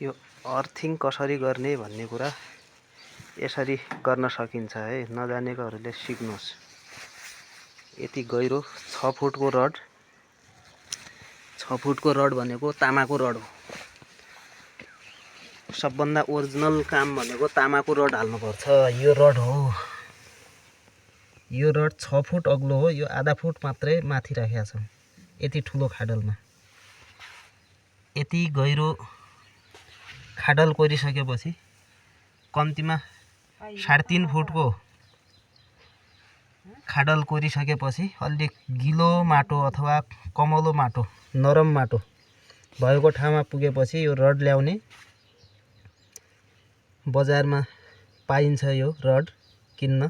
यो अर्थिङ कसरी गर्ने भन्ने कुरा यसरी गर्न सकिन्छ है। नजानेकोहरूले सिक्नुहोस्। यति गहिरो 6 फुटको रड, 6 फुटको रड भनेको तामाको रड हो। सबभन्दा ओरिजिनल काम भनेको तामाको रड हाल्नुपर्छ। यो रड हो, यो रड 6 फुट अग्लो हो। यो आधा फुट मात्रै माथि राखेका छौँ यति ठुलो खाडलमा। यति गहिरो खाडल कोरिसकेपछि कम्तीमा 3.5 फुटको खाडल कोरिसकेपछि अलि गिलो माटो अथवा कमलो माटो, नरम माटो भएको ठाउँमा पुगेपछि यो रड ल्याउने। बजारमा पाइन्छ यो रड किन्न।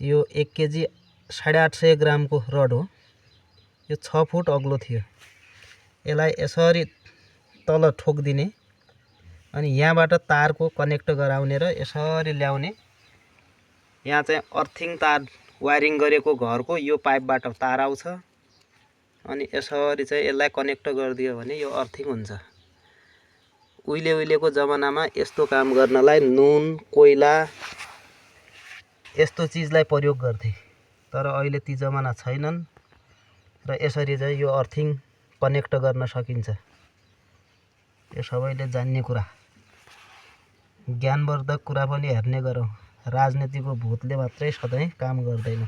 यो 1 केजी 850 ग्रामको रड हो। यो 6 फुट अग्लो थियो। यसलाई यसरी तल ठोकिदिने अनि यहाँबाट तारको कनेक्ट गराउने र यसरी ल्याउने। यहाँ चाहिँ अर्थिङ तार वायरिङ गरेको घरको यो पाइपबाट तार आउँछ अनि यसरी चाहिँ यसलाई कनेक्ट गरिदियो भने यो अर्थिङ हुन्छ। उहिलेको जमानामा यस्तो काम गर्नलाई नुन, कोइला यस्तो चिजलाई प्रयोग गर्थे। तर अहिले ती जमाना छैनन् र यसरी चाहिँ यो अर्थिङ कनेक्ट गर्न सकिन्छ। यो सबैले जान्ने कुरा, ज्ञानवर्धक कुरा पनि हेर्ने गरौँ। राजनीतिको भूतले मात्रै सधैँ काम गर्दैन।